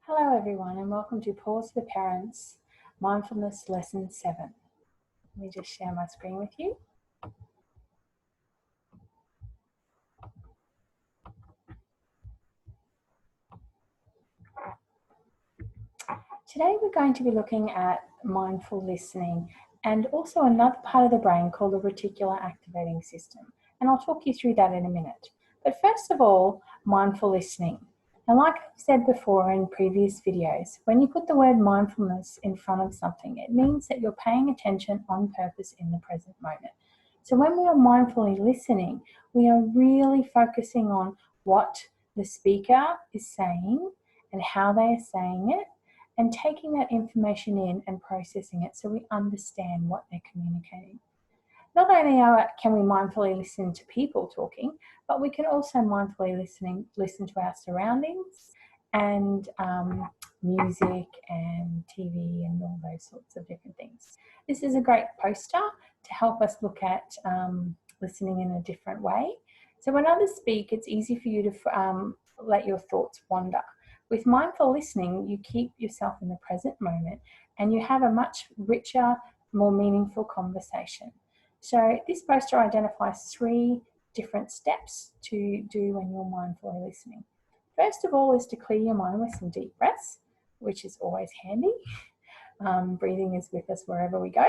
Hello everyone and welcome to Pause for Parents, Mindfulness Lesson 7. Let me just share my screen with you. Today we're going to be looking at mindful listening and also another part of the brain called the Reticular Activating System. And I'll talk you through that in a minute. But first of all, mindful listening. Now, like I've said before in previous videos, when you put the word mindfulness in front of something, it means that you're paying attention on purpose in the present moment. So when we are mindfully listening, we are really focusing on what the speaker is saying and how they are saying it, and taking that information in and processing it so we understand what they're communicating. Not only can we mindfully listen to people talking, but we can also mindfully listen to our surroundings and music and TV and all those sorts of different things. This is a great poster to help us look at listening in a different way. So when others speak, it's easy for you to let your thoughts wander. With mindful listening, you keep yourself in the present moment and you have a much richer, more meaningful conversation. So this poster identifies 3 different steps to do when you're mindfully listening. First of all is to clear your mind with some deep breaths, which is always handy. Breathing is with us wherever we go.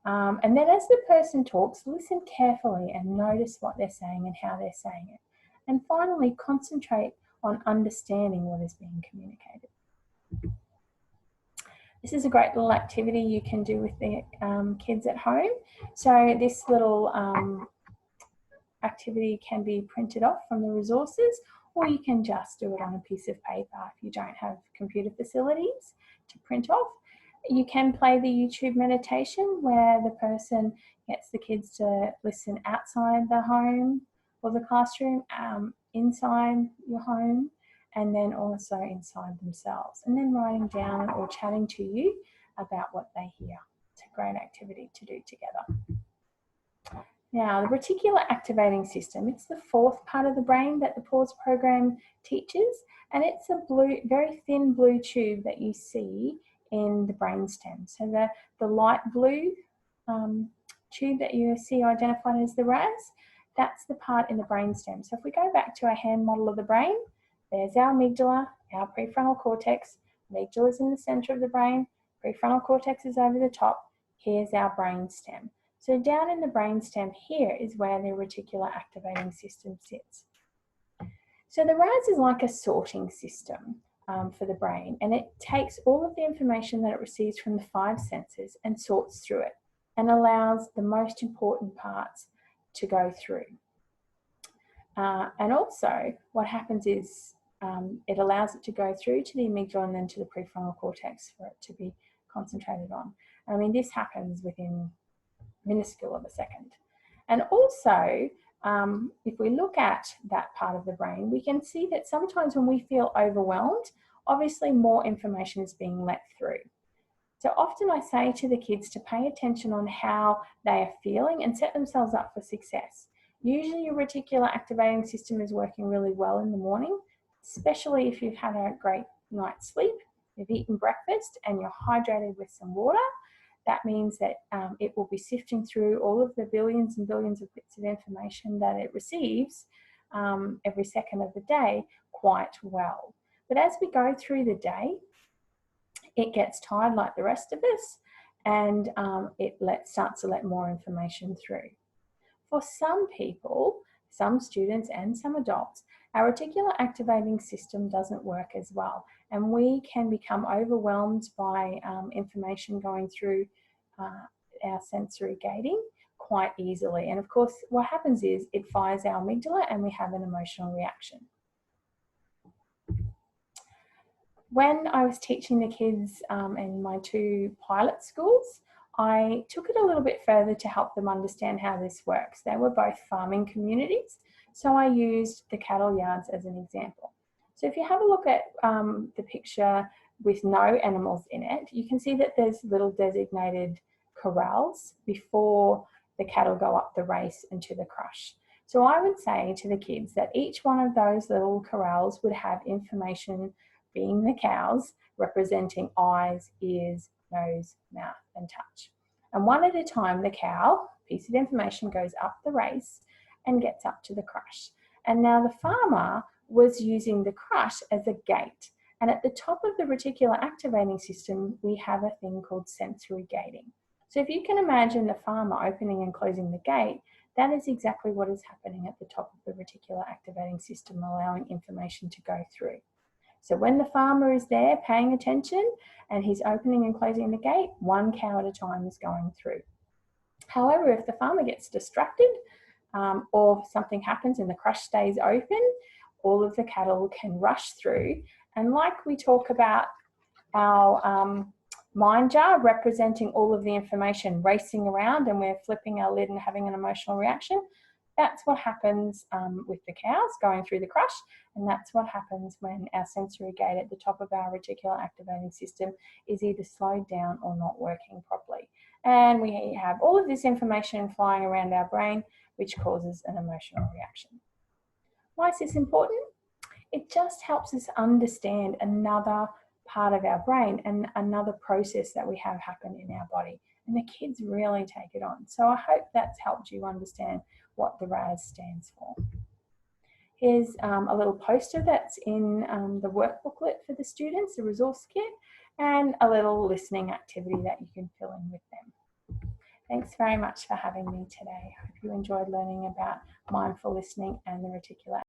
And then as the person talks, listen carefully and notice what they're saying and how they're saying it. And finally, concentrate on understanding what is being communicated. This is a great little activity you can do with the kids at home. So this little activity can be printed off from the resources, or you can just do it on a piece of paper if you don't have computer facilities to print off. You can play the YouTube meditation where the person gets the kids to listen outside the home or the classroom, inside your home, and then also inside themselves, and then writing down or chatting to you about what they hear. It's a great activity to do together. Now, the Reticular Activating System, it's the 4th part of the brain that the Pause program teaches, and it's a very thin blue tube that you see in the brainstem. So the light blue tube that you see identified as the RAS, that's the part in the brainstem. So if we go back to our hand model of the brain, there's our amygdala, our prefrontal cortex. Amygdala is in the center of the brain, prefrontal cortex is over the top. Here's our brainstem. So down in the brainstem here is where the reticular activating system sits. So the RAS is like a sorting system for the brain, and it takes all of the information that it receives from the 5 senses and sorts through it and allows the most important parts to go through. And also what happens is it allows it to go through to the amygdala and then to the prefrontal cortex for it to be concentrated on. I mean, this happens within minuscule of a second. And also, if we look at that part of the brain, we can see that sometimes when we feel overwhelmed, obviously more information is being let through. So often I say to the kids to pay attention on how they are feeling and set themselves up for success. Usually your reticular activating system is working really well in the morning, especially if you've had a great night's sleep, you've eaten breakfast and you're hydrated with some water. That means that it will be sifting through all of the billions and billions of bits of information that it receives every second of the day quite well. But as we go through the day, it gets tired like the rest of us, and it starts to let more information through. For some people, some students and some adults, our reticular activating system doesn't work as well, and we can become overwhelmed by information going through our sensory gating quite easily. And of course, what happens is it fires our amygdala and we have an emotional reaction. When I was teaching the kids in my 2 pilot schools, I took it a little bit further to help them understand how this works. They were both farming communities, so I used the cattle yards as an example. So if you have a look at the picture with no animals in it, you can see that there's little designated corrals before the cattle go up the race and to the crush. So I would say to the kids that each one of those little corrals would have information being the cows, representing eyes, ears, nose, mouth, and touch. And one at a time, the cow, piece of information, goes up the race and gets up to the crush. And now the farmer was using the crush as a gate. And at the top of the reticular activating system, we have a thing called sensory gating. So if you can imagine the farmer opening and closing the gate, that is exactly what is happening at the top of the reticular activating system, allowing information to go through. So when the farmer is there paying attention and he's opening and closing the gate, one cow at a time is going through. However, if the farmer gets distracted or something happens and the crush stays open, all of the cattle can rush through. And like we talk about our mind jar representing all of the information racing around and we're flipping our lid and having an emotional reaction, that's what happens with the cows going through the crush, and that's what happens when our sensory gate at the top of our reticular activating system is either slowed down or not working properly. And we have all of this information flying around our brain, which causes an emotional reaction. Why is this important? It just helps us understand another part of our brain and another process that we have happen in our body. And the kids really take it on. So I hope that's helped you understand what the RAS stands for. Here's a little poster that's in the work booklet for the students, the resource kit, and a little listening activity that you can fill in with them. Thanks very much for having me today. I hope you enjoyed learning about mindful listening and the reticular